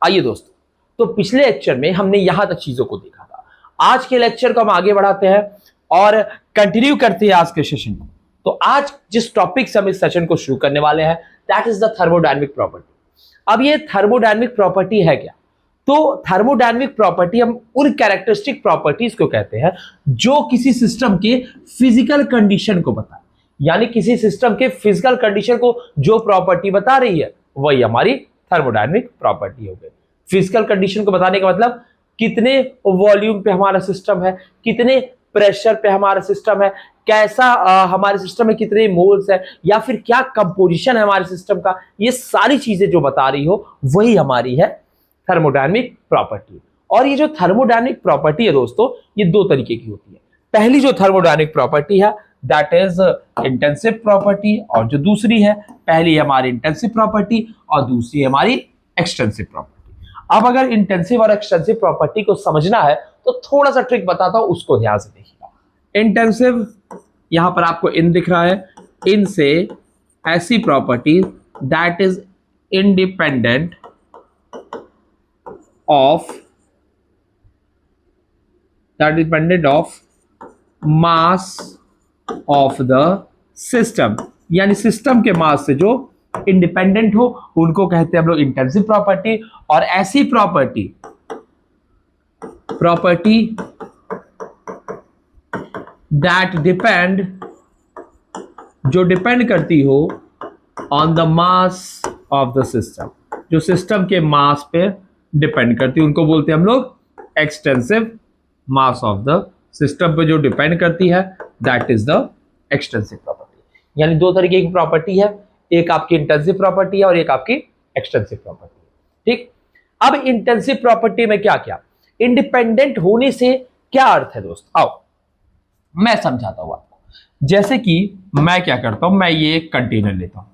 आइए दोस्तों, तो पिछले लेक्चर में हमने यहां तक चीजों को देखा था। आज के लेक्चर को हम आगे बढ़ाते हैं और कंटिन्यू करते हैं आज के सेशन को। तो आज जिस टॉपिक से हम इस सेशन को शुरू करने वाले हैं that is the thermodynamic property. अब ये थर्मोडायनेमिक प्रॉपर्टी है क्या? तो थर्मोडायनेमिक प्रॉपर्टी हम उन कैरेक्टरिस्टिक प्रॉपर्टीज को कहते हैं जो किसी सिस्टम के फिजिकल कंडीशन को बताए, यानी किसी सिस्टम के फिजिकल कंडीशन को जो प्रॉपर्टी बता रही है वही हमारी थर्मोडायनेमिक प्रॉपर्टी हो गई। फिजिकल कंडीशन को बताने का मतलब कितने वॉल्यूम पे हमारा सिस्टम है, कितने प्रेशर पे हमारा सिस्टम है, कैसा हमारे सिस्टम में कितने मोल्स है, या फिर क्या कंपोजिशन है हमारे सिस्टम का, ये सारी चीजें जो बता रही हो वही हमारी है थर्मोडायनेमिक प्रॉपर्टी। और ये जो थर्मोडायनेमिक प्रॉपर्टी है दोस्तों, ये दो तरीके की होती है। पहली जो थर्मोडायनेमिक प्रॉपर्टी है दैट इज इंटेंसिव प्रॉपर्टी, और जो दूसरी है, पहली है हमारी इंटेंसिव प्रॉपर्टी और दूसरी है हमारी एक्सटेंसिव प्रॉपर्टी। अब अगर इंटेंसिव और एक्सटेंसिव प्रॉपर्टी को समझना है तो थोड़ा सा ट्रिक बताता हूं, उसको ध्यान से देखिएगा। इंटेंसिव, यहां पर आपको इन दिख रहा है, इन से ऐसी property that is independent of mass of the system, यानी सिस्टम के मास से जो इंडिपेंडेंट हो उनको कहते हैं हम लोग इंटेंसिव प्रॉपर्टी। और ऐसी प्रॉपर्टी दैट डिपेंड, जो डिपेंड करती हो on the mass of the system, जो सिस्टम के मास पे डिपेंड करती है, उनको बोलते हैं हम लोग extensive. Mass of the system पे जो डिपेंड करती है that is the extensive property. यानी दो तरीके की प्रॉपर्टी है, एक आपकी इंटेंसिव प्रॉपर्टी है और एक आपकी एक्सटेंसिव प्रॉपर्टी है। ठीक, अब इंटेंसिव प्रॉपर्टी में क्या क्या, इंडिपेंडेंट होने से क्या अर्थ है दोस्त, आओ मैं समझाता हूं आपको। जैसे कि मैं क्या करता हूं, मैं ये एक कंटेनर लेता हूं,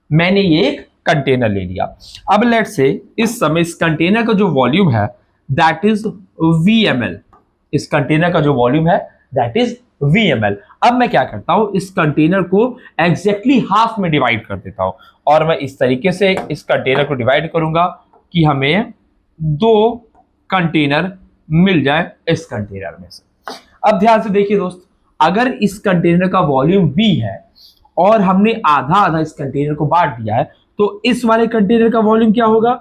मैंने ये एक कंटेनर ले लिया। अब लेट से इस समय इस कंटेनर का जो वॉल्यूम है दैट इज VmL, इस कंटेनर का जो वॉल्यूम है दैट इज VmL। अब मैं क्या करता हूं, इस कंटेनर को एग्जैक्टली हाफ में डिवाइड कर देता हूं, और मैं इस तरीके से इस कंटेनर को डिवाइड करूंगा कि हमें दो कंटेनर मिल जाए इस कंटेनर में से। अब ध्यान से देखिए दोस्त, अगर इस कंटेनर का वॉल्यूम V है और हमने आधा आधा इस कंटेनर को बांट दिया है, तो इस वाले कंटेनर का वॉल्यूम क्या होगा,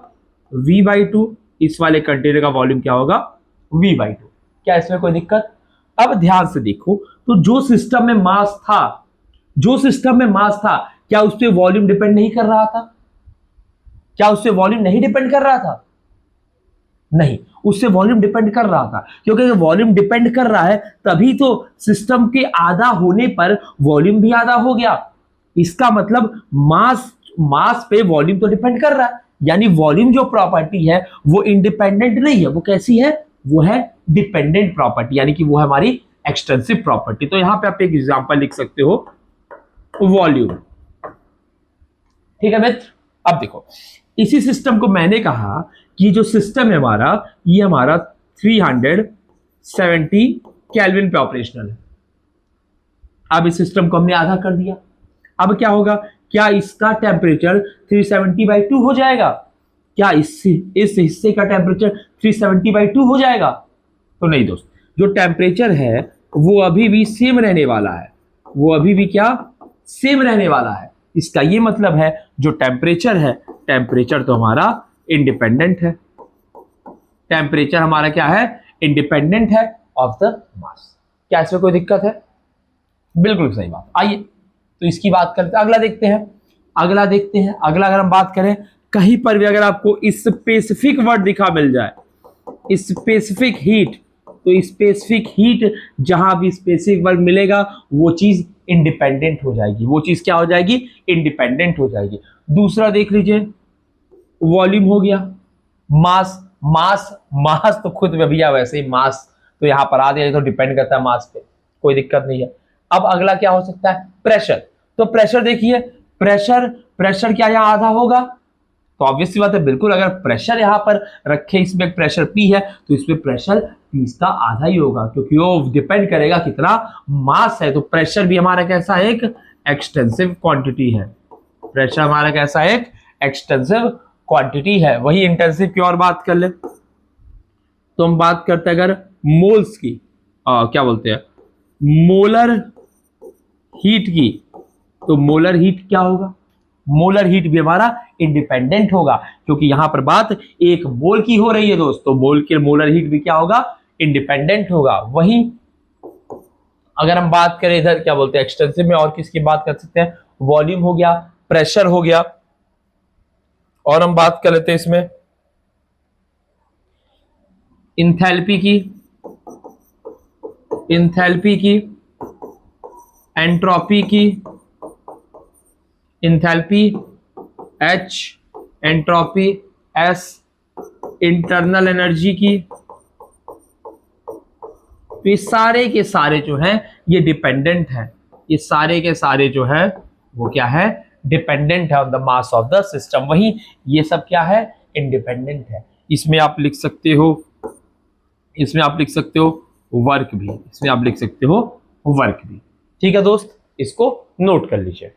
V/2, इस वाले कंटेनर का वॉल्यूम क्या होगा, V/2। क्या इसमें कोई दिक्कत? अब ध्यान से देखो, तो जो सिस्टम में मास था, क्या उस पर वॉल्यूम डिपेंड नहीं कर रहा था? क्या उससे वॉल्यूम नहीं डिपेंड कर रहा था? नहीं, उससे वॉल्यूम डिपेंड कर रहा था, क्योंकि अगर वॉल्यूम डिपेंड कर रहा है तभी तो सिस्टम के आधा होने पर वॉल्यूम भी आधा हो गया। इसका मतलब मास पे वॉल्यूम तो डिपेंड कर रहा है, यानी वॉल्यूम जो प्रॉपर्टी है वो इंडिपेंडेंट नहीं है, वो कैसी है, वो है डिपेंडेंट प्रॉपर्टी, यानी कि वो है हमारी एक्सटेंसिव प्रॉपर्टी। तो यहां पे आप एक एग्जांपल लिख सकते हो, वॉल्यूम। ठीक है मित्र, अब देखो इसी सिस्टम को मैंने कहा कि जो सिस्टम है हमारा, ये हमारा 370 केल्विन पे ऑपरेशनल है। अब इस सिस्टम को हमने आधा कर दिया, अब क्या होगा, क्या इसका टेम्परेचर 370/2 हो जाएगा? क्या इस हिस्से का टेम्परेचर 370/2 हो जाएगा? तो नहीं दोस्त, जो टेम्परेचर है वो अभी भी सेम रहने वाला है, वो अभी भी क्या सेम रहने वाला है। इसका ये मतलब है जो टेम्परेचर है, टेम्परेचर तो हमारा इंडिपेंडेंट है, टेम्परेचर हमारा क्या है, इंडिपेंडेंट है ऑफ द मास। क्या इसमें कोई दिक्कत है? बिल्कुल सही बात। आइए तो इसकी बात करते हैं, अगला देखते हैं। अगला अगर हम बात करें, कहीं पर भी अगर आपको स्पेसिफिक वर्ड दिखा मिल जाए, स्पेसिफिक हीट, तो स्पेसिफिक हीट जहां भी स्पेसिफिक वर्ड मिलेगा वो चीज इंडिपेंडेंट हो जाएगी, वो चीज क्या हो जाएगी, इंडिपेंडेंट हो जाएगी। दूसरा देख लीजिए, वॉल्यूम हो गया, मास तो खुद में भैया वैसे ही मास तो यहां पर आ दिया, तो डिपेंड करता है मास पे, कोई दिक्कत नहीं है। अब अगला क्या हो सकता है, प्रेशर। तो प्रेशर देखिए, प्रेशर क्या यहां आधा होगा, तो ऑब्वियस सी बात है, बिल्कुल अगर प्रेशर यहां पर रखे, इसमें प्रेशर P है तो इसमें प्रेशर P इसका आधा ही होगा, क्योंकि वो डिपेंड करेगा कितना मास है। तो प्रेशर भी हमारा कैसा एक एक्सटेंसिव क्वांटिटी है, प्रेशर हमारा कैसा एक एक्सटेंसिव क्वांटिटी है वही इंटेंसिव की और बात कर ले तो हम बात करते हैं अगर मोल्स की क्या बोलते हैं मोलर हीट की, तो मोलर हीट क्या होगा, मोलर हीट भी हमारा इंडिपेंडेंट होगा क्योंकि यहां पर बात एक मोल की हो रही है दोस्तों, मोल के मोलर हीट भी क्या होगा, इंडिपेंडेंट होगा। वहीं अगर हम बात करें इधर क्या बोलते हैं एक्सटेंसिव में और किसकी बात कर सकते हैं, वॉल्यूम हो गया, प्रेशर हो गया, और हम बात कर लेते हैं इसमें इंथैल्पी की, इंथैल्पी की, एंट्रोपी की, enthalpy H, entropy S, internal energy की। तो ये सारे के सारे जो हैं ये डिपेंडेंट है, ये सारे के सारे जो है वो क्या है, डिपेंडेंट है on the mass of the system. वहीं ये सब क्या है, इंडिपेंडेंट है। इसमें आप लिख सकते हो, इसमें आप लिख सकते हो वर्क भी, इसमें आप लिख सकते हो वर्क भी। ठीक है दोस्त, इसको नोट कर लीजिए।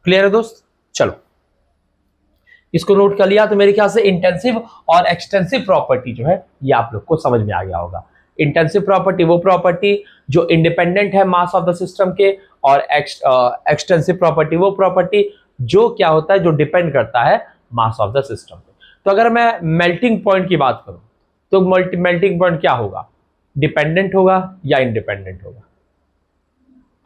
क्लियर है दोस्त, चलो इसको नोट कर लिया तो मेरे ख्याल से इंटेंसिव और एक्सटेंसिव प्रॉपर्टी जो है ये आप लोग को समझ में आ गया होगा। इंटेंसिव प्रॉपर्टी वो प्रॉपर्टी जो इंडिपेंडेंट है मास ऑफ द सिस्टम के, और एक्सटेंसिव प्रॉपर्टी वो प्रॉपर्टी जो क्या होता है, जो डिपेंड करता है मास ऑफ द सिस्टम पे। तो अगर मैं मेल्टिंग पॉइंट की बात करूं तो मेल्टिंग पॉइंट क्या होगा, डिपेंडेंट होगा या इंडिपेंडेंट होगा।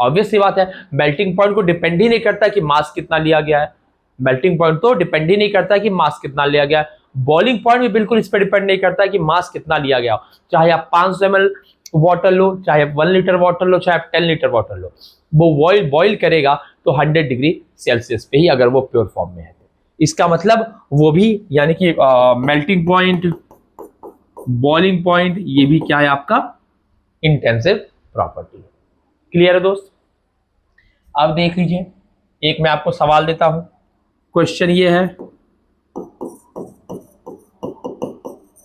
ऑब्वियस सी बात है, मेल्टिंग पॉइंट को डिपेंड ही नहीं करता कि मास कितना लिया गया है, मेल्टिंग पॉइंट तो डिपेंड ही नहीं करता कि मास कितना लिया गया है। बॉइलिंग पॉइंट भी बिल्कुल इस पर डिपेंड नहीं करता कि मास कितना लिया गया हो, चाहे आप 500 ml वाटर लो, चाहे आप 1 लीटर वाटर लो, चाहे आप 10 लीटर वाटर लो, वो बॉइल करेगा तो 100 डिग्री सेल्सियस पे ही, अगर वो प्योर फॉर्म में है। इसका मतलब वो भी यानी कि मेल्टिंग पॉइंट, बॉइलिंग पॉइंट, ये भी क्या है आपका इंटेंसिव प्रॉपर्टी है। क्लियर है दोस्त, अब देख लीजिए एक मैं आपको सवाल देता हूं, क्वेश्चन ये है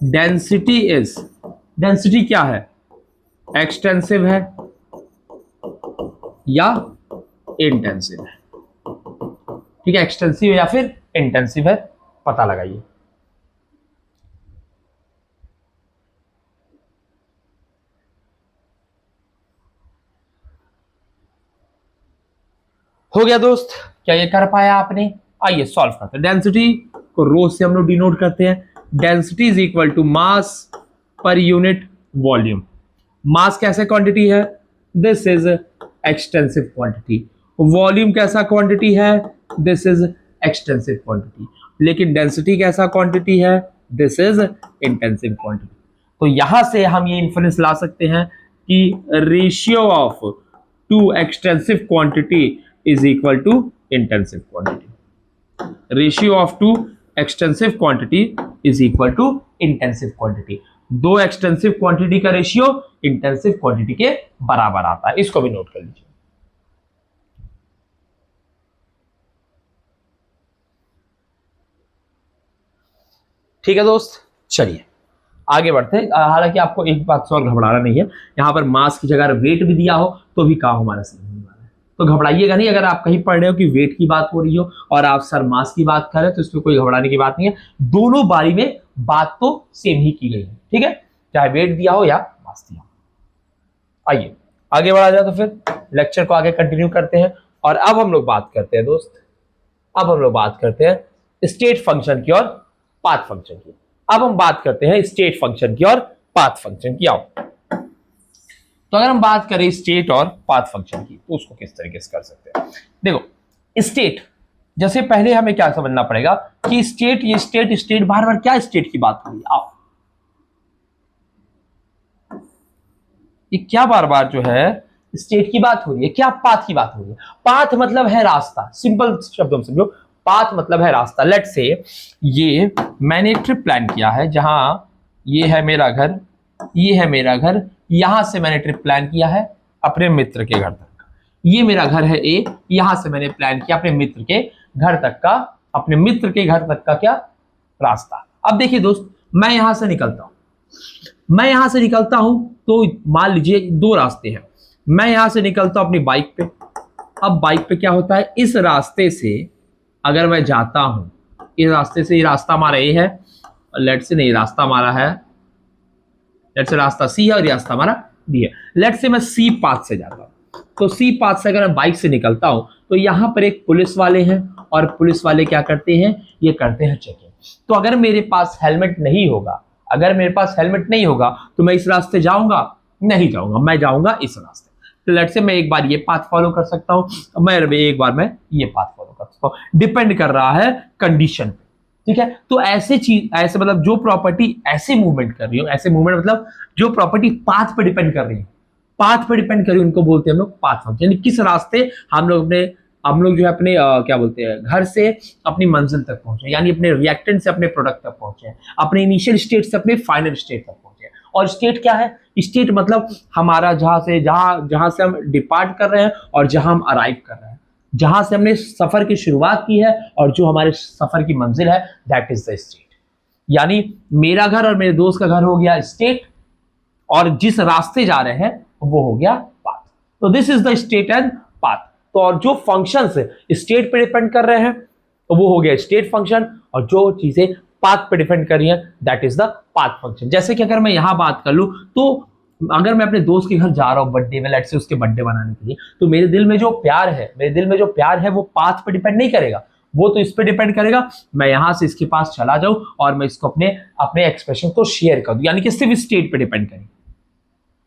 डेंसिटी इज, डेंसिटी क्या है, एक्सटेंसिव है या इंटेंसिव है। ठीक है, एक्सटेंसिव या फिर इंटेंसिव है, पता लगाइए। हो गया दोस्त, क्या ये कर पाया आपने, आइए सॉल्व करते हैं। डेंसिटी को रो से हम लोग डिनोट करते हैं, density is equal to mass per unit volume. Mass कैसे क्वांटिटी है, this is extensive quantity. Volume कैसा क्वांटिटी है, दिस इज एक्सटेंसिव क्वांटिटी। लेकिन डेंसिटी कैसा क्वांटिटी है, दिस इज इंटेंसिव क्वांटिटी। तो यहां से हम ये इन्फरेंस ला सकते हैं कि ratio of two extensive quantity is equal to intensive quantity. Ratio of two extensive quantity is equal to intensive quantity. दो एक्सटेंसिव क्वांटिटी का रेशियो इंटेंसिव क्वांटिटी के बराबर आता है, इसको भी नोट कर लीजिए। ठीक है दोस्त, चलिए आगे बढ़ते हैं। हालांकि आपको एक बात से और घबराना नहीं है, यहां पर मास की जगह वेट भी दिया हो तो भी काम हमारा सही होने वाला है, तो घबराइएगा नहीं। अगर आप कहीं पढ़ रहे हो कि वेट की बात हो रही हो और आप सर मास की बात कर रहे हो तो इसमें कोई घबराने की बात नहीं है, दोनों बारी में बात तो सेम ही की गई है। ठीक है, चाहे वेट दिया हो या मास दिया हो। आइए आगे बढ़ा जाए तो फिर लेक्चर को आगे कंटिन्यू करते हैं। और अब हम लोग बात करते हैं दोस्त, अब हम लोग बात करते हैं स्टेट फंक्शन की और पाथ फंक्शन की। अब हम बात करते हैं स्टेट फंक्शन की और पाथ फंक्शन की। आओ, तो अगर हम बात करें स्टेट और पाथ फंक्शन की तो उसको किस तरीके से कर सकते हैं। देखो स्टेट, जैसे पहले हमें क्या समझना पड़ेगा कि स्टेट, ये स्टेट बार बार क्या स्टेट की बात हो रही है। आओ, ये क्या बार बार जो है स्टेट की बात हो रही है, क्या पाथ की बात हो रही है। पाथ मतलब है रास्ता, सिंपल शब्दों में समझो, पाथ मतलब है रास्ता। लेट से ये मैंने ट्रिप प्लान किया है, जहां ये है मेरा घर, ये है मेरा घर, यहां से मैंने ट्रिप प्लान किया है अपने मित्र के घर तक का। ये मेरा घर है ए, यहां से मैंने प्लान किया अपने मित्र के घर तक का, अपने मित्र के घर तक का क्या रास्ता। अब देखिए दोस्त, मैं यहां से निकलता हूं तो मान लीजिए दो रास्ते हैं। मैं यहां से निकलता हूं अपनी बाइक पे। अब बाइक पे क्या होता है, इस रास्ते से अगर मैं जाता हूं, इस रास्ते से, ये रास्ता हमारा ए है, लेट से नहीं, रास्ता हमारा है, लेट से रास्ता सी है और ये रास्ता हमारा डी है। लेट से मैं सी पाथ से जाता हूं, तो सी पाथ से अगर मैं बाइक से निकलता हूं तो यहां पर एक पुलिस वाले हैं, और पुलिस वाले क्या करते हैं, ये करते हैं चेकिंग। तो अगर मेरे पास हेलमेट नहीं होगा, तो मैं इस रास्ते जाऊंगा, नहीं जाऊंगा, मैं जाऊंगा इस रास्ते। तो लेट से मैं एक बार ये पाथ फॉलो कर सकता हूं, मैं एक बार मैं ये पाथ फॉलो कर सकता हूं, डिपेंड कर रहा है कंडीशन पे। ठीक है, तो ऐसे मतलब जो प्रॉपर्टी ऐसे मूवमेंट कर रही हो, ऐसे मूवमेंट मतलब जो प्रॉपर्टी पाथ पे डिपेंड कर रही है, उनको बोलते हैं हम लोग पाथ फंक्शन। यानी किस रास्ते हम लोग जो है अपने क्या बोलते हैं, घर से अपनी मंजिल तक पहुंचे, यानी अपने रिएक्टेंट से अपने प्रोडक्ट तक पहुंचे, अपने इनिशियल स्टेट से अपने फाइनल स्टेट तक पहुंचे। और स्टेट क्या है, स्टेट मतलब हमारा जहां से हम डिपार्ट कर रहे हैं और जहां हम अराइव कर रहे हैं, जहां से हमने सफर की शुरुआत की है और जो हमारे सफर की मंजिल है, दैट इज द स्टेट। यानी मेरा घर और मेरे दोस्त का घर हो गया स्टेट, और जिस रास्ते जा रहे हैं वो हो गया पाथ। तो this is the state and path. तो और जो फंक्शंस स्टेट पे डिपेंड कर रहे हैं तो वो हो गया स्टेट फंक्शन, और जो चीजें पाथ पे डिपेंड कर रही हैं that is the path function. जैसे कि अगर मैं यहां बात कर लूं, तो अगर मैं अपने दोस्त के घर जा रहा हूं बर्थडे में, लेट्स से उसके बर्थडे मनाने के लिए, तो मेरे दिल में जो प्यार है वो पाथ पे डिपेंड नहीं करेगा, वो तो इस पे डिपेंड करेगा मैं यहां से इसके पास चला जाऊं और मैं इसको अपने एक्सप्रेशन को शेयर कर दूं, यानी कि सिर्फ स्टेट पे डिपेंड करेगा।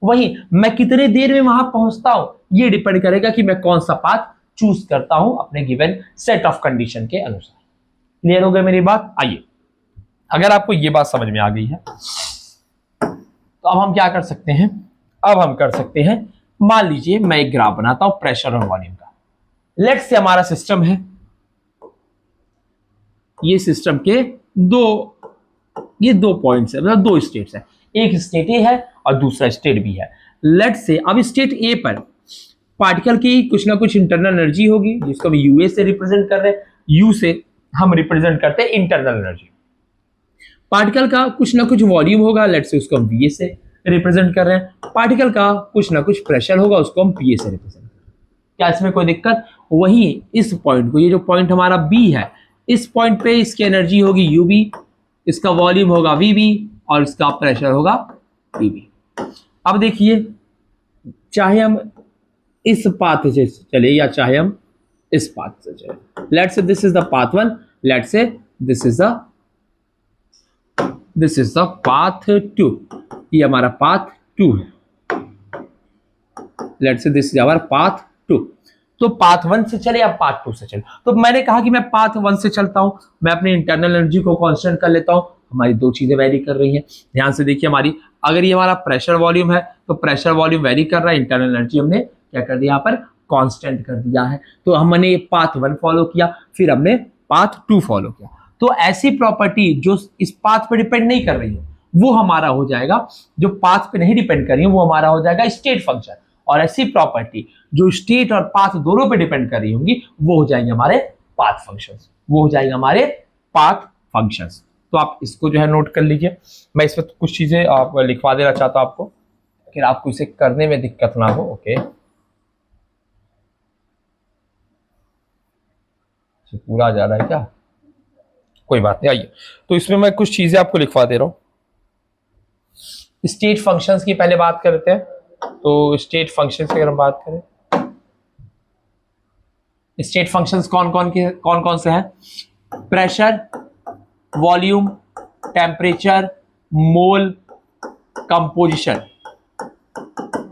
वही मैं कितने देर में वहां पहुंचता हूं, ये डिपेंड करेगा कि मैं कौन सा पाथ चूज करता हूं अपने गिवन सेट ऑफ कंडीशन के अनुसार। क्लियर हो गई मेरी बात? आइए, अगर आपको ये बात समझ में आ गई है तो अब हम क्या कर सकते हैं, मान लीजिए मैं एक ग्राफ बनाता हूं प्रेशर और वॉल्यूम का। लेट्स से हमारा सिस्टम है, ये सिस्टम के दो पॉइंट्स है, मतलब दो स्टेट्स है, एक स्टेट ए है और दूसरा स्टेट बी है। लेट्स से अब स्टेट ए पर पार्टिकल की कुछ ना कुछ इंटरनल एनर्जी होगी, जिसको हम यूए से रिप्रेजेंट कर रहे हैं, यू से हम रिप्रेजेंट करते हैं इंटरनल एनर्जी। पार्टिकल का कुछ ना कुछ वॉल्यूम होगा, लेट्स से उसको हम वीए से रिप्रेजेंट कर रहे हैं। पार्टिकल का कुछ ना कुछ प्रेशर होगा, उसको हम पीए से रिप्रेजेंट कर रहे हैं। क्या इसमें कोई दिक्कत? वही इस पॉइंट को, ये जो पॉइंट हमारा बी है, इस पॉइंट पे इसकी एनर्जी होगी यूबी, इसका वॉल्यूम होगा वीबी और इसका प्रेशर होगा पीबी। अब देखिए, चाहे हम इस पाथ से चले या चाहे हम इस पाथ से चले, let's say this is the path 1, let's say this is the path 2, ये हमारा पाथ 2 है। Let's say this is our path 2। तो पाथ 1 से चले या पाथ 2 से चले, तो मैंने कहा कि मैं पाथ 1 से चलता हूं, मैं अपनी इंटरनल एनर्जी को कांस्टेंट कर लेता हूं। हमारी दो चीजें वैरी कर रही हैं, ध्यान से देखिए। अगर ये हमारा प्रेशर वॉल्यूम है तो प्रेशर वॉल्यूम वैरी कर रहा है, इंटरनल एनर्जी हमने क्या कर दिया, यहाँ पर कांस्टेंट कर दिया है। तो हमने पाथ 1 फॉलो किया, फिर हमने पाथ 2 फॉलो किया। तो ऐसी प्रॉपर्टी जो इस पाथ पे डिपेंड नहीं कर रही है वो हमारा हो जाएगा, जो पाथ पे नहीं डिपेंड कर रही है वो हमारा हो जाएगा स्टेट फंक्शन, और ऐसी प्रॉपर्टी जो स्टेट और पाथ दोनों पे डिपेंड कर रही होंगी वो हो जाएंगे हमारे पाथ फंक्शंस। तो आप इसको जो है नोट कर लीजिए। मैं इसमें कुछ चीजें आप लिखवा देना चाहता हूं आपको, लेकिन आपको इसे करने में दिक्कत ना हो। ओके, पूरा आ जा रहा है क्या? कोई बात नहीं, आइए। तो इसमें मैं कुछ चीजें आपको लिखवा दे रहा हूं। स्टेट फंक्शंस की पहले बात करते हैं। तो स्टेट फंक्शंस की अगर हम बात करें, स्टेट फंक्शंस कौन कौन से हैं? प्रेशर, वॉल्यूम, टेम्परेचर, मोल, कंपोजिशन,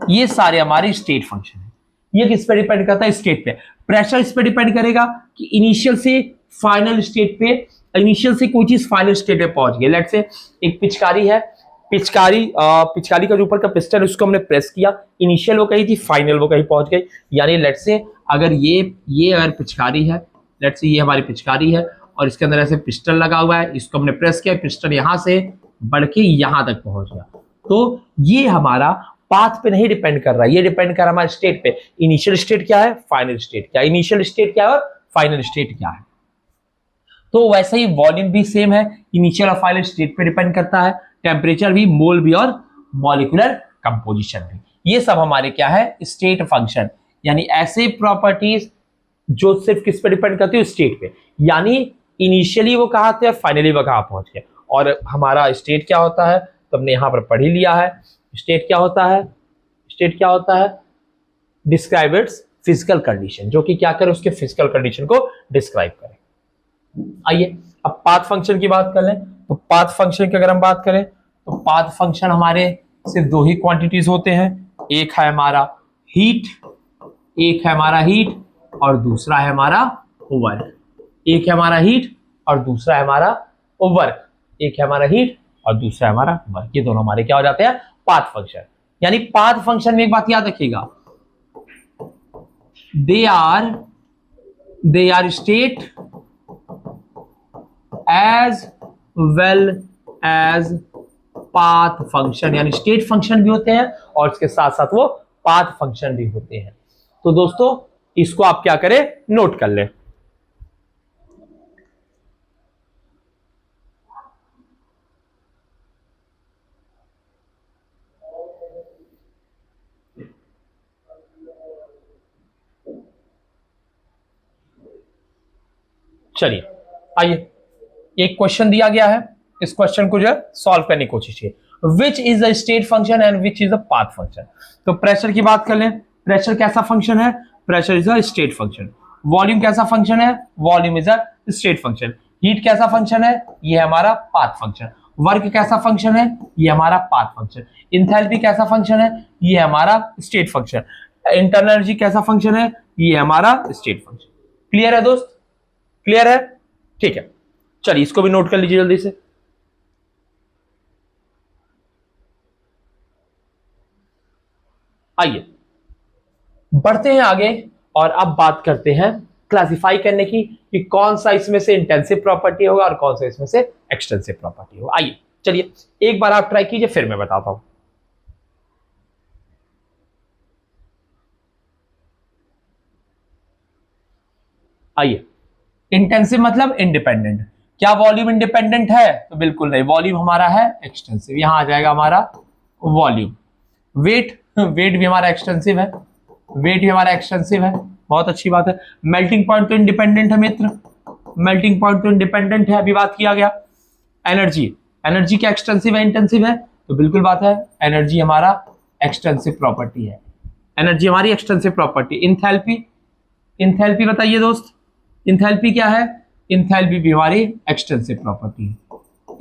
ये सारे हमारे स्टेट फंक्शन हैं। ये किस पे डिपेंड करता है? स्टेट पे। प्रेशर इस पे डिपेंड करेगा कि इनिशियल से फाइनल स्टेट पे, इनिशियल से कोई चीज फाइनल स्टेट पे पहुंच गई। लेट्स से एक पिचकारी है, पिचकारी का जो ऊपर का पिस्टन उसको हमने प्रेस किया, इनिशियल वो कहीं थी, फाइनल वो कहीं पहुंच गई। यानी लेट्स से अगर ये अगर पिचकारी है, लेट्स से ये हमारी पिचकारी है और इसके अंदर ऐसे पिस्टन लगा हुआ है, इसको हमने प्रेस किया, पिस्टन यहां से बढ़ के यहां तक पहुंच गया। तो ये हमारा पाथ पे नहीं डिपेंड कर रहा है, ये डिपेंड कर रहा है हमारे स्टेट पे। इनिशियल स्टेट क्या है, फाइनल स्टेट क्या है, इनिशियल स्टेट क्या है और फाइनल स्टेट क्या है। तो वैसे ही वॉल्यूम भी सेम है, इनिशियल और फाइनल स्टेट पे डिपेंड करता है, टेम्परेचर भी, मोल भी और मॉलिक्यूलर कंपोजिशन भी। ये सब हमारे क्या है, स्टेट फंक्शन, यानी ऐसे प्रॉपर्टीज जो सिर्फ किस पे डिपेंड करती है, स्टेट पे, यानी इनिशियली वो कहाँ थे और फाइनली वो कहाँ पहुंच गए। और हमारा स्टेट क्या होता है, तो हमने यहां पर पढ़ ही लिया है। स्टेट क्या होता है, स्टेट क्या होता है, डिस्क्राइब इट्स फिजिकल कंडीशन, जो कि क्या करे, उसके फिजिकल कंडीशन को डिस्क्राइब करे। आइए अब पाथ फंक्शन की बात कर लें। तो पाथ फंक्शन की अगर हम बात करें तो पाथ फंक्शन हमारे सिर्फ दो ही क्वांटिटीज होते हैं, एक है हमारा हीट, एक है हमारा हीट और दूसरा है हमारा वर्क। एक है हमारा हीट और दूसरा है हमारा वर्क, एक है हमारा हीट और दूसरा है हमारा वर्क। ये दोनों हमारे क्या हो जाते हैं, पाथ फंक्शन। यानी पाथ फंक्शन में एक बात याद रखिएगा, they are state as well as path function, यानी स्टेट फंक्शन भी होते हैं और इसके साथ साथ वो पाथ फंक्शन भी होते हैं। तो दोस्तों इसको आप क्या करें, नोट कर लें। चलिए आइए, एक क्वेश्चन दिया गया है, इस क्वेश्चन को जो है सॉल्व करने की कोशिश कीजिए। Which is the state function and which is the path function. तो प्रेशर की बात कर लें, प्रेशर कैसा फंक्शन है, pressure is a state function. Volume कैसा फंक्शन है, volume is a state function. Heat कैसा फंक्शन है, ये हमारा पाथ फंक्शन। वर्क कैसा फंक्शन है, ये हमारा पाथ फंक्शन। इंथैल्पी कैसा फंक्शन है, ये हमारा स्टेट फंक्शन। इंटरनल एनर्जी कैसा फंक्शन है, ये हमारा स्टेट फंक्शन। क्लियर है दोस्त, क्लियर है, ठीक है। चलिए इसको भी नोट कर लीजिए जल्दी से। आइए बढ़ते हैं आगे और अब बात करते हैं क्लासिफाई करने की कि कौन सा इसमें से इंटेंसिव प्रॉपर्टी होगा और कौन सा इसमें से एक्सटेंसिव प्रॉपर्टी होगा। आइए चलिए एक बार आप ट्राई कीजिए, फिर मैं बताता हूं। आइए, इंटेंसिव मतलब इंडिपेंडेंट। क्या वॉल्यूम इंडिपेंडेंट है, तो बिल्कुल नहीं, वॉल्यूम हमारा है एक्सटेंसिव। यहां आ जाएगा हमारा वॉल्यूम। वेट, वेट भी हमारा एक्सटेंसिव है, वेट भी हमारा एक्सटेंसिव है, बहुत अच्छी बात है। मेल्टिंग पॉइंट तो इंडिपेंडेंट है मित्र, मेल्टिंग पॉइंट तो इंडिपेंडेंट है, अभी बात किया गया। एनर्जी, एनर्जी क्या एक्सटेंसिव है इंटेंसिव है, तो बिल्कुल बात है, एनर्जी हमारा एक्सटेंसिव प्रॉपर्टी है, एनर्जी हमारी एक्सटेंसिव प्रॉपर्टी। इंथैल्पी, इंथैल्पी बताइए दोस्त, इंथैल्पी क्या है, इंथैल्पी भी हमारी एक्सटेंसिव प्रॉपर्टी है,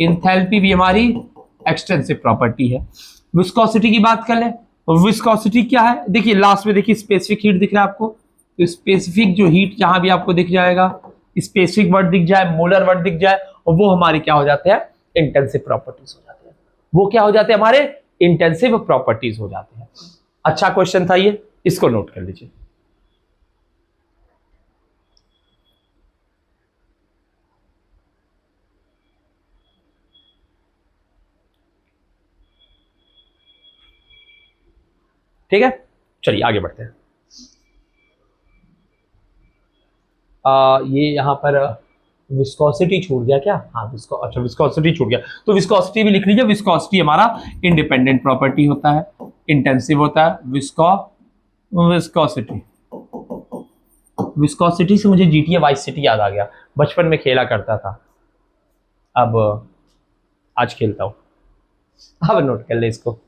इंथैल्पी भी हमारी एक्सटेंसिव प्रॉपर्टी है। विस्कोसिटी की बात कर लें, विस्कोसिटी क्या है, देखिए लास्ट में देखिए स्पेसिफिक हीट दिख रहा है आपको, तो स्पेसिफिक जो हीट जहां भी आपको दिख जाएगा, स्पेसिफिक वर्ड दिख जाए, मोलर वर्ड दिख जाए, और वो हमारे क्या हो जाते हैं, इंटेंसिव प्रॉपर्टीज हो जाते हैं। वो क्या हो जाते हैं, हमारे इंटेंसिव प्रॉपर्टीज हो जाते हैं। अच्छा क्वेश्चन था ये, इसको नोट कर लीजिए। ठीक है, चलिए आगे बढ़ते हैं। ये यहां पर विस्कोसिटी छूट गया क्या, हाँ अच्छा विस्कोसिटी छूट गया, तो विस्कोसिटी भी लिख लीजिए। विस्कोसिटी हमारा इंडिपेंडेंट प्रॉपर्टी होता है, इंटेंसिव होता है। विस्कोसिटी, विस्कोसिटी से मुझे जीटीए वाइस सिटी याद आ गया, बचपन में खेला करता था, अब आज खेलता हूं। अब नोट कर ले इसको।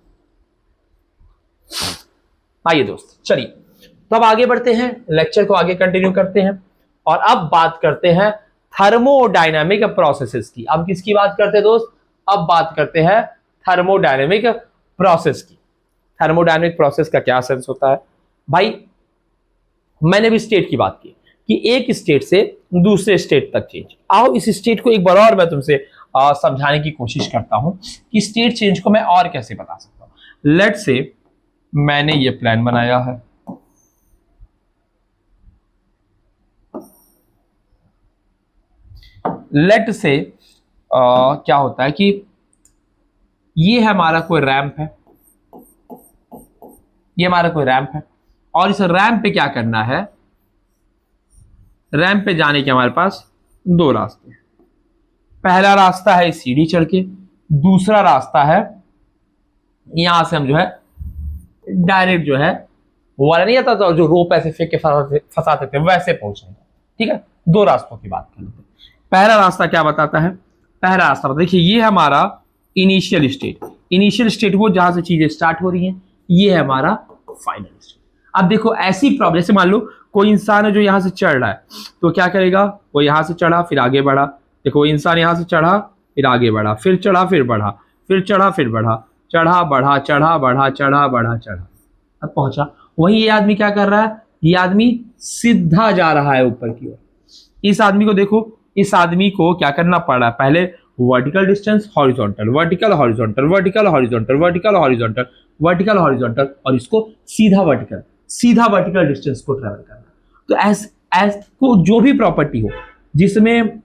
आइए दोस्त चलिए, तो अब आगे बढ़ते हैं, लेक्चर को आगे कंटिन्यू करते हैं और अब बात करते हैं थर्मोडायनामिक प्रोसेसेस की। अब किसकी बात करते हैं दोस्त, अब बात करते हैं थर्मोडायनामिक प्रोसेस की। थर्मोडायनामिक प्रोसेस का क्या सेंस होता है भाई, मैंने भी स्टेट की बात की कि एक स्टेट से दूसरे स्टेट तक चेंज। आओ इस स्टेट को एक बार और मैं तुमसे समझाने की कोशिश करता हूं कि स्टेट चेंज को मैं और कैसे बता सकता हूं। लेट से मैंने ये प्लान बनाया है, लेट से क्या होता है कि ये है हमारा कोई रैंप है, ये हमारा कोई रैंप है, और इस रैंप पे क्या करना है, रैंप पे जाने के हमारे पास दो रास्ते हैं। पहला रास्ता है सीढ़ी चढ़ के, दूसरा रास्ता है यहां से हम जो है डायरेक्ट जो है वो वाला नहीं आता तो जो रोप ऐसे फेंक के फंसाते थे वैसे पहुंचेंगे। ठीक है, दो रास्तों की बात कर लेते हैं। पहला रास्ता क्या बताता है? पहला रास्ता देखिए, ये है हमारा इनिशियल स्टेट। इनिशियल स्टेट वो जहां से चीजें स्टार्ट हो रही हैं, ये है हमारा फाइनल स्टेट। अब देखो ऐसी प्रॉब्लम, जैसे मान लो कोई इंसान है जो यहां से चढ़ रहा है, तो क्या करेगा? वो यहां से चढ़ा फिर आगे बढ़ा। देखो इंसान यहां से चढ़ा फिर आगे बढ़ा, फिर चढ़ा फिर बढ़ा, फिर चढ़ा फिर बढ़ा, चढ़ा बढ़ा चढ़ा बढ़ा चढ़ा बढ़ा चढ़ा, अब पहुंचा। वही ये आदमी क्या कर रहा है? ये आदमी सीधा जा रहा है ऊपर की ओर। इस आदमी को देखो, इस आदमी को क्या करना पड़ रहा है? पहले vertical distance, horizontal, vertical horizontal, vertical horizontal, vertical horizontal, vertical horizontal, और इसको सीधा वर्टिकल, सीधा वर्टिकल डिस्टेंस को ट्रेवल करना। तो एस को जो भी प्रॉपर्टी हो जिसमें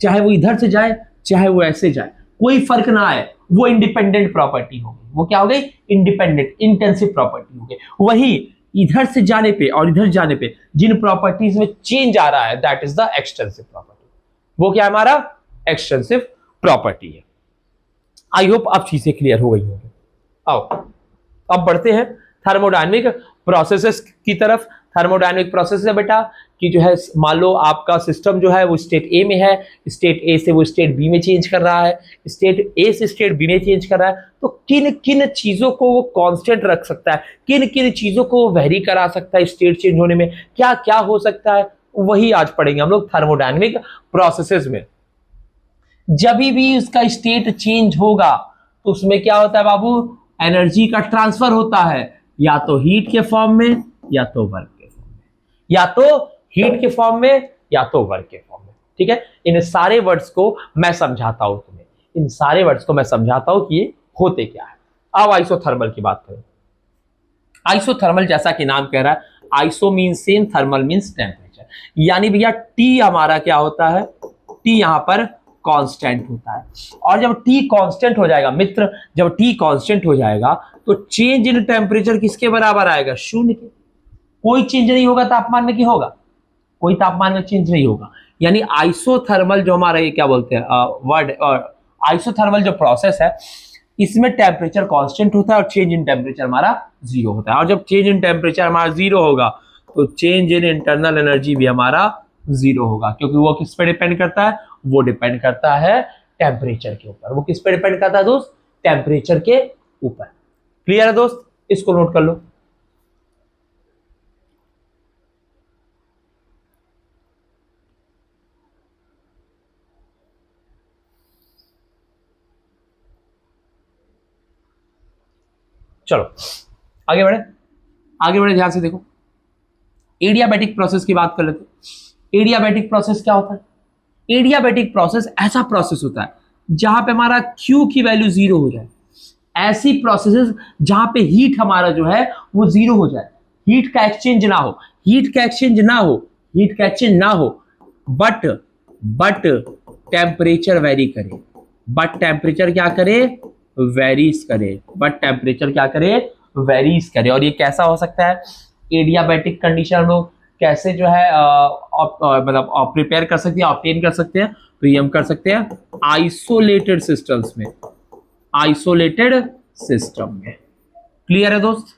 चाहे वो इधर से जाए चाहे वो ऐसे जाए, कोई फर्क ना आए, वो इंडिपेंडेंट प्रॉपर्टी होगी। वो क्या हो गई? इंडिपेंडेंट इंटेंसिव प्रॉपर्टी हो गई। वही इधर से जाने पे और इधर जाने पे जिन प्रॉपर्टीज में चेंज आ रहा है, that is the extensive property. वो क्या हमारा एक्सटेंसिव प्रॉपर्टी है। आई होप अब चीजें क्लियर हो गई होंगी। आओ अब बढ़ते हैं थर्मोडायनेमिक प्रोसेसेस की तरफ। थर्मोडायनेमिक प्रोसेस है बेटा कि जो है मान लो आपका सिस्टम जो है वो स्टेट ए में है, स्टेट ए से वो स्टेट बी में चेंज कर रहा है, स्टेट ए से स्टेट बी में चेंज कर रहा है, तो किन किन चीजों को वो कांस्टेंट रख सकता है, किन किन चीजों को वो वेरी करा सकता है स्टेट चेंज होने में, क्या क्या हो सकता है, वही आज पढ़ेंगे हम लोग थर्मोडायनेमिक प्रोसेसेस में। जब भी उसका स्टेट चेंज होगा तो उसमें क्या होता है बाबू? एनर्जी का ट्रांसफर होता है, या तो हीट के फॉर्म में या तो वर्क के फॉर्म में, या तो हीट के फॉर्म में या तो वर्क के फॉर्म में। ठीक है, इन सारे वर्ड्स को मैं समझाता हूं तुम्हें, इन सारे वर्ड्स को मैं समझाता हूं कि ये होते क्या है। अब आइसोथर्मल की बात करें। आइसोथर्मल जैसा कि नाम कह रहा है, iso means same, thermal means temperature. यानी भैया टी हमारा क्या होता है? टी यहां पर कांस्टेंट होता है। और जब टी कांस्टेंट हो जाएगा मित्र, जब टी कांस्टेंट हो जाएगा तो चेंज इन टेम्परेचर किसके बराबर आएगा? शून्य के। कोई चेंज नहीं होगा तापमान में, की होगा? कोई तापमान में चेंज नहीं होगा। यानी आइसोथर्मल जो हमारा ये क्या बोलते हैं वर्ड, और आइसोथर्मल जो प्रोसेस है इसमें टेम्परेचर कांस्टेंट होता है और चेंज इन टेम्परेचर हमारा जीरो होता है। और जब चेंज इन टेम्परेचर हमारा जीरो होगा तो चेंज इन इंटरनल एनर्जी भी हमारा जीरो होगा, क्योंकि वो किस पे डिपेंड करता है? वो डिपेंड करता है टेम्परेचर के ऊपर। वो किस पे डिपेंड करता है दोस्त? टेम्परेचर के ऊपर। क्लियर है दोस्त? इसको नोट कर लो। चलो आगे बढ़े, आगे बढ़े, ध्यान से देखो। एडियाबैटिक प्रोसेस की बात कर लेते हैं। एडियाबैटिक प्रोसेस क्या होता है? एडियाबैटिक प्रोसेस ऐसा प्रोसेस होता है जहां पे हमारा Q की वैल्यू जीरो हो जाए। ऐसी प्रोसेसेस जहां पे हीट हमारा जो है वो जीरो हो जाए, हीट का एक्सचेंज ना हो, हीट का एक्सचेंज ना हो, हीट का एक्सचेंज ना हो, बट टेम्परेचर वेरी करे, बट टेम्परेचर क्या करे? वेरीज करे, बट टेम्परेचर क्या करे? वेरीज करे। और ये कैसा हो सकता है? एडियाबैटिक कंडीशन हम लोग कैसे जो है मतलब प्रिपेयर कर सकते हैं, ऑब्टेन कर सकते हैं? तो ये हम कर सकते हैं आइसोलेटेड सिस्टम्स में, आइसोलेटेड सिस्टम में। क्लियर है दोस्त?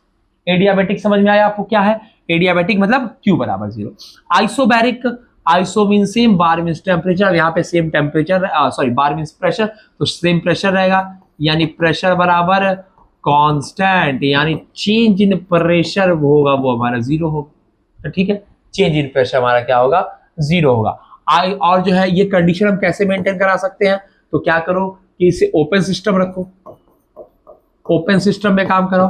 एडियाबैटिक समझ में आया आपको क्या है? एडियाबैटिक मतलब Q बराबर zero. Isobaric, iso mean same, बार मीन्स टेम्परेचर, यहाँ पे सेम टेम्परेचर, सॉरी बार मीन्स प्रेशर, तो सेम प्रेशर रहेगा, यानी प्रेशर बराबर कांस्टेंट, यानी चेंज इन प्रेशर होगा वो हमारा जीरो होगा। तो ठीक है, चेंज इन प्रेशर हमारा क्या होगा? जीरो होगा। और जो है ये कंडीशन हम कैसे मेंटेन करा सकते हैं? तो क्या करो कि इसे ओपन सिस्टम रखो, ओपन सिस्टम में काम करो।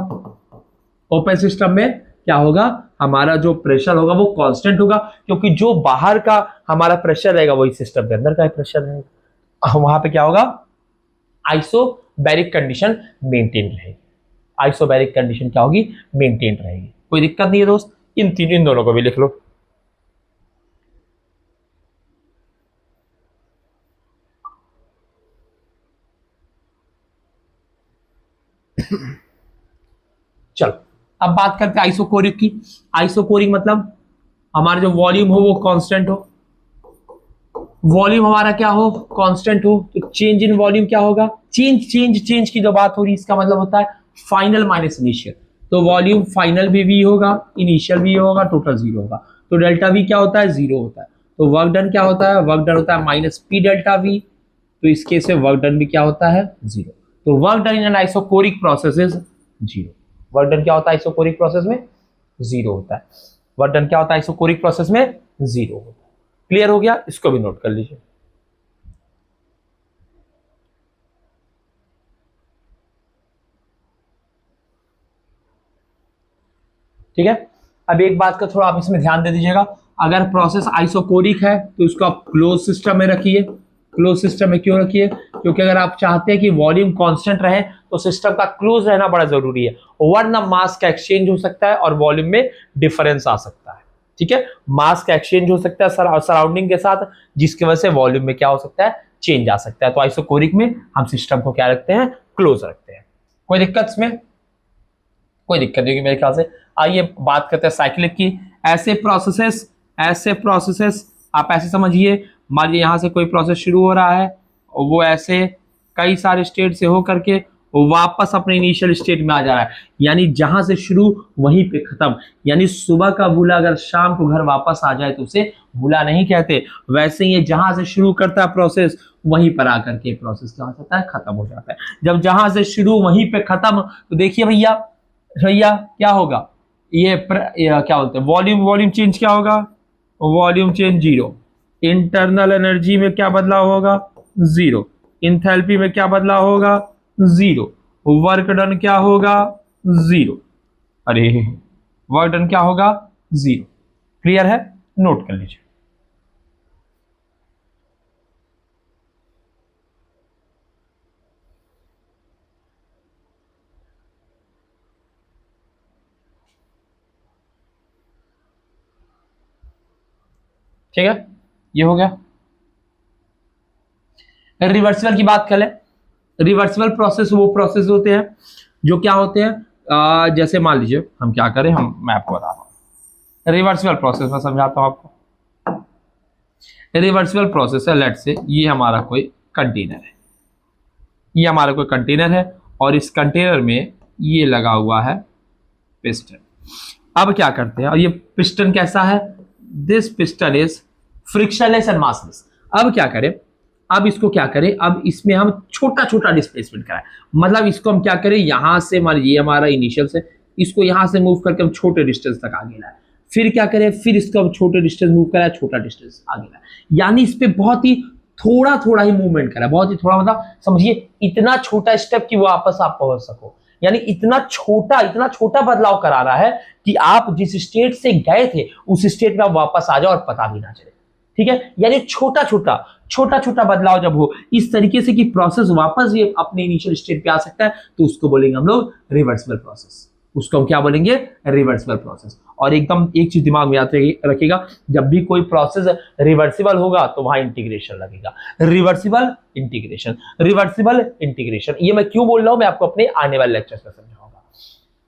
ओपन सिस्टम में क्या होगा? हमारा जो प्रेशर होगा वो कांस्टेंट होगा, क्योंकि जो बाहर का हमारा प्रेशर रहेगा वही सिस्टम के अंदर का प्रेशर रहेगा। वहां पे क्या होगा? आइसोबैरिक कंडीशन मेंटेन रहेगी। आइसोबैरिक कंडीशन क्या होगी? मेंटेन रहेगी। कोई दिक्कत नहीं है दोस्त, इन दोनों को भी लिख लो। चलो अब बात करते हैं आइसोकोरिक की। आइसोकोरिक मतलब हमारा जो वॉल्यूम हो वो कांस्टेंट हो, वॉल्यूम हमारा क्या हो, कांस्टेंट हो, तो चेंज इन वॉल्यूम क्या होगा, चेंज चेंज चेंज की जो बात हो रही है इसका मतलब होता है फाइनल माइनस इनिशियल। तो वॉल्यूम फाइनल भी वी होगा, इनिशियल भी होगा, टोटल जीरो होगा। तो डेल्टा वी क्या होता है, जीरो होता है। तो वर्क डन क्या होता है, वर्क डन होता है माइनस पी डेल्टा वी। तो इस केस में वर्क डन भी क्या होता है, जीरो। तो work done in an isochoric process is zero. Work done क्या होता है आइसोकोरिक प्रोसेस में, जीरो होता है। वर्क डन क्या होता है आइसोकोरिक प्रोसेस में, जीरो होता है। क्लियर हो गया, इसको भी नोट कर लीजिए। ठीक है। अब एक बात का थोड़ा आप इसमें ध्यान दे दीजिएगा, अगर प्रोसेस आइसोकोरिक है तो इसको आप क्लोज सिस्टम में रखिए। क्लोज सिस्टम में क्यों रखिए, क्योंकि अगर आप चाहते हैं कि वॉल्यूम कांस्टेंट रहे तो सिस्टम का क्लोज रहना बड़ा जरूरी है, वरना मास का एक्सचेंज हो सकता है और वॉल्यूम में डिफरेंस आ सकता है। ठीक है, मास का एक्सचेंज हो सकता है सराउंडिंग के साथ, जिसकी वजह से वॉल्यूम में क्या हो सकता है, चेंज आ सकता है। तो आइसोकोरिक में हम सिस्टम को क्या रखते हैं, क्लोज रखते हैं। कोई दिक्कत इसमें, कोई दिक्कत नहीं होगी मेरे ख्याल से। आइए बात करते हैं साइक्लिक की। ऐसे प्रोसेसेस आप ऐसे समझिए, मान लीजिए यहां से कोई प्रोसेस शुरू हो रहा है और वो ऐसे कई सारे स्टेट से हो करके वो वापस अपने इनिशियल स्टेट में आ जा रहा है, यानी जहां से शुरू वहीं पे खत्म। यानी सुबह का भूला अगर शाम को घर वापस आ जाए तो उसे भूला नहीं कहते। वैसे ही ये जहां से शुरू करता है प्रोसेस, वहीं पर आकर के प्रोसेस क्या हो जाता है, खत्म हो जाता है। जब जहां से शुरू वहीं पे खत्म, तो देखिए भैया, भैया क्या होगा, ये क्या बोलते हैं, वॉल्यूम वॉल्यूम चेंज क्या होगा, volume change zero. Internal energy में क्या बदलाव होगा, जीरो। इंथैल्पी में क्या बदलाव होगा, जीरो। वर्क डन क्या होगा, जीरो। अरे, वर्क डन क्या होगा, जीरो। क्लियर है, नोट कर लीजिए। ठीक है, ये हो गया। रिवर्सिबल की बात कर ले। रिवर्सिबल प्रोसेस वो प्रोसेस होते हैं जो क्या होते हैं, जैसे मान लीजिए हम क्या करें, मैं आपको बता रहा हूँ रिवर्सिबल प्रोसेस में समझाता हूँ आपको। रिवर्सिबल प्रोसेस है, लेट से ये हमारा कोई कंटेनर है, ये हमारा कोई कंटेनर है और इस कंटेनर में ये लगा हुआ है पिस्टन। अब क्या करते हैं, और ये पिस्टन कैसा है, this piston is frictionless and massless. अब क्या करें, अब इसको क्या करें, अब इसमें हम छोटा छोटा डिस्प्लेसमेंट कराएं। मतलब इसको हम क्या करें, यहां से मान ये हमारा इनिशियल से, इसको यहां से मूव करके हम छोटे डिस्टेंस तक आगे लाए। फिर क्या करें, फिर इसको हम छोटे डिस्टेंस मूव कराए, छोटा डिस्टेंस आगे लाए। यानी इस पे बहुत ही थोड़ा थोड़ा ही मूवमेंट करा, बहुत ही थोड़ा, मतलब समझिए इतना छोटा स्टेप कि वापस आप पहुंच सको। यानी इतना छोटा बदलाव करा रहा है कि आप जिस स्टेट से गए थे उस स्टेट में आप वापस आ जाओ और पता भी ना चले। ठीक है, यानी छोटा छोटा बदलाव जब हो इस तरीके से कि प्रोसेस वापस ये अपने इनिशियल स्टेट पे आ सकता है, तो उसको बोलेंगे हम लोग रिवर्सिबल प्रोसेस। उसको हम क्या बोलेंगे, रिवर्सिबल प्रोसेस। और एकदम एक चीज दिमाग में याद रखिएगा, जब भी कोई प्रोसेस रिवर्सिबल होगा तो वहां इंटीग्रेशन लगेगा। रिवर्सिबल इंटीग्रेशन, रिवर्सिबल इंटीग्रेशन, ये मैं क्यों बोल रहा हूं, मैं आपको अपने आने वाले लेक्चर में समझाऊंगा।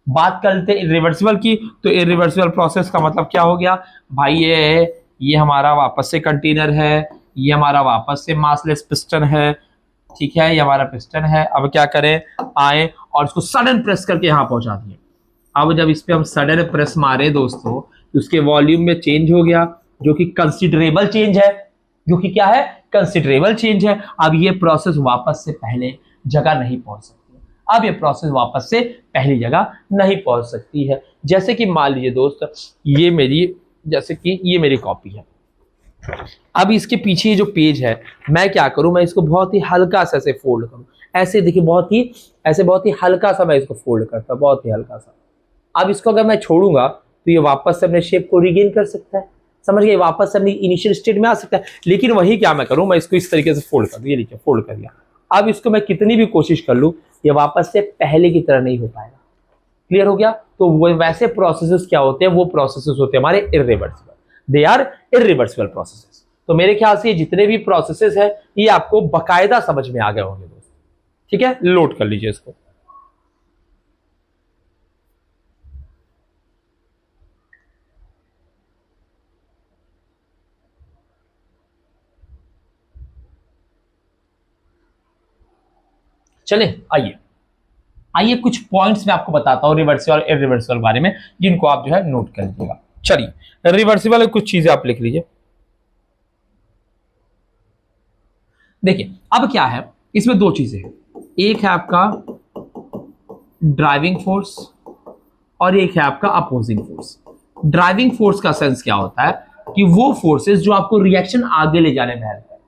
बात करते इरिवर्सिबल की, तो इरिवर्सिबल प्रोसेस का मतलब क्या हो गया भाई, ये हमारा वापस से कंटेनर है, ये हमारा वापस से मासलेस पिस्टन है। ठीक है, ये हमारा पिस्टन है। अब क्या करें, आए और इसको सडन प्रेस करके यहां पहुंचा दिए। अब जब इस पे हम सडन प्रेस मारे दोस्तों, तो उसके वॉल्यूम में चेंज हो गया, जो कि कंसिडरेबल चेंज है, जो कि क्या है, कंसिडरेबल चेंज है। अब ये प्रोसेस वापस से पहले जगह नहीं पहुंच सकती। अब ये प्रोसेस वापस से पहली जगह नहीं पहुंच सकती है। जैसे कि मान लीजिए दोस्त, ये मेरी, जैसे कि ये मेरी कॉपी है। अब इसके पीछे जो पेज है, मैं क्या करूं, मैं इसको बहुत ही हल्का सा ऐसे फोल्ड करूं। ऐसे देखिए, बहुत ही हल्का सा मैं इसको फोल्ड करता हूं, बहुत ही हल्का सा। अब इसको अगर मैं छोड़ूंगा तो ये वापस से अपने शेप को रिगेन कर सकता है, समझ गए, वापस से अपनी इनिशियल स्टेट में आ सकता है। लेकिन वही क्या मैं करूं, मैं इसको इस तरीके से फोल्ड कर दूं, ये देखिए फोल्ड कर दिया। अब इसको मैं कितनी भी कोशिश कर लूं, ये वापस से पहले की तरह नहीं हो पाएगा। क्लियर हो गया। तो वो वैसे प्रोसेसेस क्या होते हैं, वो प्रोसेसेस होते हैं हमारे irreversible, they are irreversible processes. तो मेरे ख्याल से ये जितने भी प्रोसेसेस हैं ये आपको बकायदा समझ में आ गए होंगे दोस्त। ठीक है, लोड कर लीजिए इसको। चले आइए आइए कुछ पॉइंट्स मैं आपको बताता हूं रिवर्सिबल और इरिवर्सिबल बारे में, जिनको आप जो है नोट कर लीजिएगा। चलिए रिवर्सिबल कुछ चीजें आप लिख लीजिए। देखिए अब क्या है, इसमें दो चीजें हैं, एक है आपका ड्राइविंग फोर्स और एक है आपका अपोजिंग फोर्स। ड्राइविंग फोर्स का सेंस क्या होता है कि वो फोर्सेस जो आपको रिएक्शन आगे ले जाने में हेल्प करे,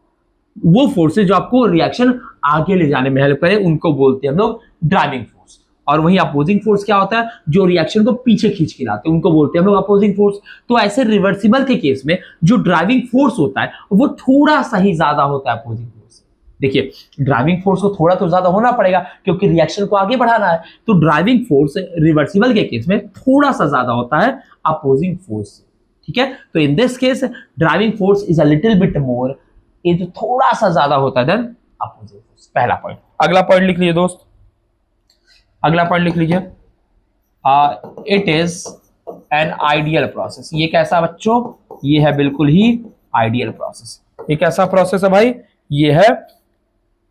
वो फोर्सेस जो आपको रिएक्शन आगे ले जाने में हेल्प करे, उनको बोलते हैं हम लोग ड्राइविंग फोर्स। और वही अपोजिंग फोर्स क्या होता है, जो रिएक्शन को पीछे खींच के लाते हैं, उनको बोलते हैं हम लोग अपोजिंग फोर्स। तो ऐसे रिवर्सिबल के केस में जो ड्राइविंग फोर्स होता है वो थोड़ा सा ही ज्यादा होता है अपोजिंग फोर्स। देखिए ड्राइविंग फोर्स को थोड़ा तो ज्यादा होना पड़ेगा क्योंकि रिएक्शन को आगे बढ़ाना है, तो ड्राइविंग फोर्स रिवर्सिबल के केस में थोड़ा सा ज्यादा होता है अपोजिंग फोर्स से। ठीक है, तो in this case driving force is a little bit more, ये जो थोड़ा सा ज्यादा होता है देन अपोजिंग फोर्स। पहला पॉइंट। अगला पॉइंट लिख लीजिए दोस्त, अगला पॉइंट लिख लीजिए, it is an ideal process. ये कैसा बच्चों, ये है बिल्कुल ही आइडियल प्रोसेस। ये कैसा प्रोसेस है भाई, ये है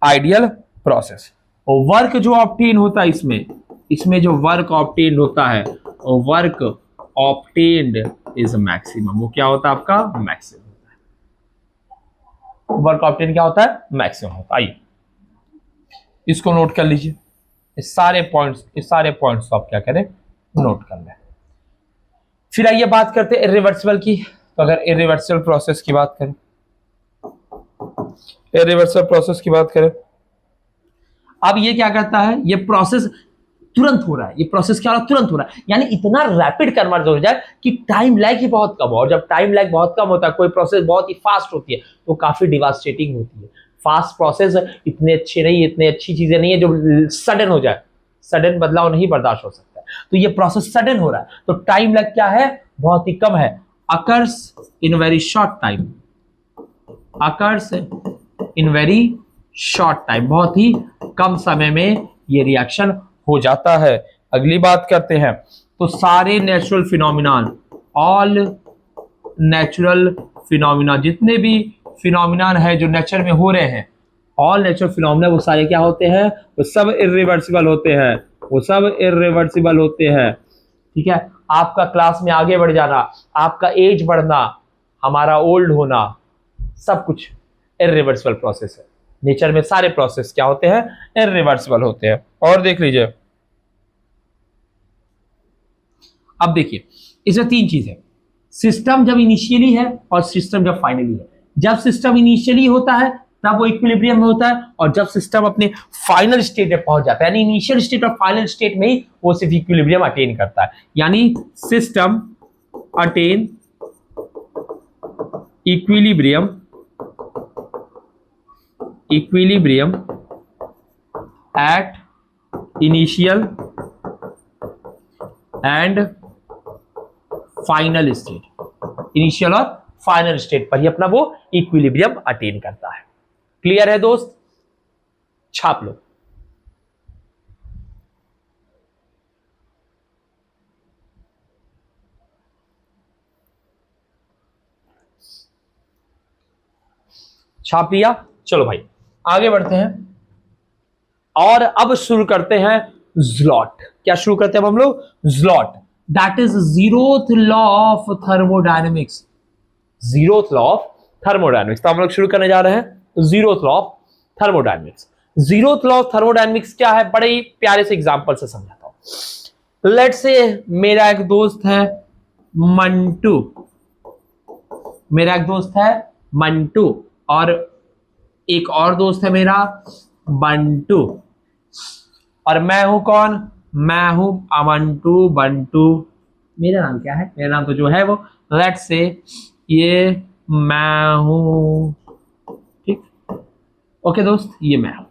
आइडियल प्रोसेस। और वर्क जो ऑब्टेन होता है इसमें जो वर्क ऑब्टेन होता है, वर्क ऑब्टेन्ड इज मैक्सिमम। वो क्या होता है आपका, मैक्सिमम होता है। वर्क ऑब्टेन क्या होता है, मैक्सिमम होता है। आइए इसको नोट कर लीजिए, इस सारे पॉइंट्स आप क्या करें, नोट कर लें। फिर आइए बात करते हैं इरिवर्सिबल की। तो अगर इरिवर्सिबल प्रोसेस की बात करें, इरिवर्सिबल प्रोसेस की बात करें, अब ये क्या करता है, ये प्रोसेस तुरंत हो रहा है, ये प्रोसेस क्या हो रहा है, तुरंत हो रहा है, यानी इतना रैपिड कन्वर्जन हो जाए कि टाइम लैग ही बहुत कम हो। और जब टाइम लैग बहुत कम होता है, कोई प्रोसेस बहुत ही फास्ट होती है तो काफी डिवास्टेटिंग होती है। फास्ट प्रोसेस इतने अच्छे नहीं, इतने अच्छी चीजें नहीं है जो सडन हो जाए, सडन बदलाव नहीं बर्दाश्त हो सकता है। तो ये प्रोसेस सडन हो रहा है तो टाइम लैग क्या है, बहुत ही कम है, occurs in very short time, occurs in very short time, बहुत ही कम समय में ये रिएक्शन हो जाता है। अगली बात करते हैं, तो सारे natural phenomenon, all natural phenomena, जितने भी फिनोमिनन है जो नेचर में हो रहे हैं, ऑल नेचुरल फिनोमिना, वो सारे क्या होते हैं, वो सब इरिवर्सिबल होते हैं, वो सब इरिवर्सिबल होते हैं। ठीक है, आपका क्लास में आगे बढ़ जाना, आपका एज बढ़ना, हमारा ओल्ड होना, सब कुछ इरिवर्सिबल प्रोसेस है। नेचर में सारे प्रोसेस क्या होते हैं, इरिवर्सिबल होते हैं। और देख लीजिए, अब देखिए इसमें तीन चीज है, सिस्टम जब इनिशियली है और सिस्टम जब फाइनली है। जब सिस्टम इनिशियली होता है तब वो इक्विलिब्रियम में होता है, और जब सिस्टम अपने फाइनल स्टेट में पहुंच जाता है, यानी इनिशियल स्टेट और फाइनल स्टेट में ही वो सिर्फ इक्विलिब्रियम अटेन करता है। यानी system attain equilibrium at initial and final state, initial और फाइनल स्टेट पर ही अपना वो इक्विलिब्रियम अटेन करता है। क्लियर है दोस्त, छाप लो। छाप लिया, चलो भाई आगे बढ़ते हैं और अब शुरू करते हैं ज़्लॉट। क्या शुरू करते हैं अब हम लोग, ज़्लॉट, that is zeroth law of thermodynamics, zeroth law of thermodynamics. तो हम लोग शुरू करने जा रहे हैं zeroth law of thermodynamics. Zeroth law of thermodynamics क्या है, बड़े ही प्यारे से एग्जांपल से समझाता हूं। लेट्स से मेरा एक दोस्त है मंटू, मेरा एक दोस्त है मंटू, और एक और दोस्त है मेरा बंटू, और मैं हूं कौन, मैं हूं अमंटू बंटू। मेरा नाम क्या है, मेरा नाम तो जो है वो, लेट्स से ये मैं हूं, ठीक, ओके दोस्त, ये मैं हूं।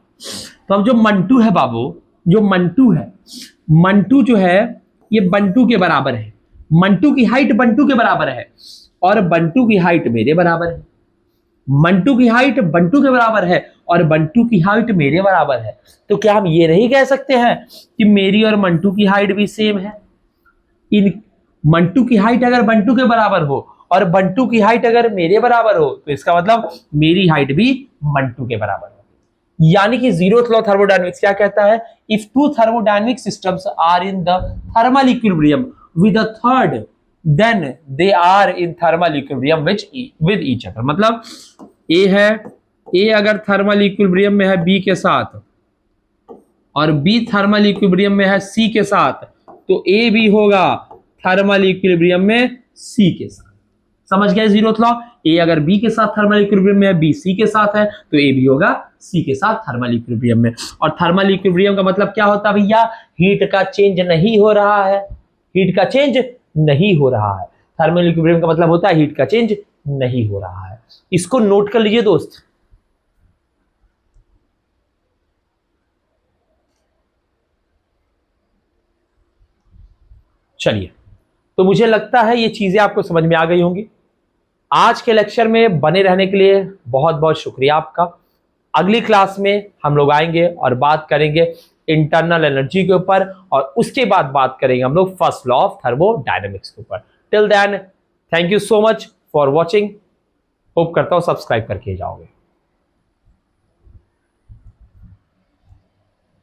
तो अब जो मंटू है बाबू, जो मंटू है, मंटू जो है ये बंटू के बराबर है, मंटू की हाइट बंटू के बराबर है, और बंटू की हाइट मेरे बराबर है। मंटू की हाइट बंटू के बराबर है और बंटू की हाइट मेरे बराबर है। तो क्या हम ये नहीं कह सकते हैं कि मेरी और मंटू की हाइट भी सेम है? इन मंटू की हाइट अगर बंटू के बराबर हो और बंटू की हाइट अगर मेरे बराबर हो, तो इसका मतलब मेरी हाइट भी मंटू के बराबर हो। यानी कि जीरोथ लॉ थर्मोडायनेमिक्स क्या कहता है, if two thermodynamic systems are in the thermal equilibrium with a third then they are in thermal equilibrium with each other. मतलब ए है, ए अगर थर्मल इक्विलिब्रियम में है बी के साथ और बी थर्मल इक्विलिब्रियम में है सी के साथ, तो ए भी होगा थर्मल इक्विलिब्रियम में सी के साथ। समझ गए जीरोथ लॉ? ए अगर बी के साथ थर्मल इक्विलिब्रियम में है, बी सी के साथ है, तो ए भी होगा सी के साथ थर्मल इक्विलिब्रियम में। और थर्मल इक्विलिब्रियम का मतलब क्या होता है भैया, हीट का चेंज नहीं हो रहा है, हीट का चेंज नहीं हो रहा है। थर्मल इक्विलिब्रियम का मतलब होता है हीट का चेंज नहीं हो रहा है। इसको नोट कर लीजिए दोस्त। चलिए, तो मुझे लगता है ये चीजें आपको समझ में आ गई होंगी। आज के लेक्चर में बने रहने के लिए बहुत बहुत शुक्रिया आपका। अगली क्लास में हम लोग आएंगे और बात करेंगे इंटरनल एनर्जी के ऊपर, और उसके बाद बात करेंगे हम लोग फर्स्ट लॉ ऑफ थर्मोडायनेमिक्स के ऊपर। Till then, thank you so much for watching. Hope करता हूं सब्सक्राइब करके जाओगे।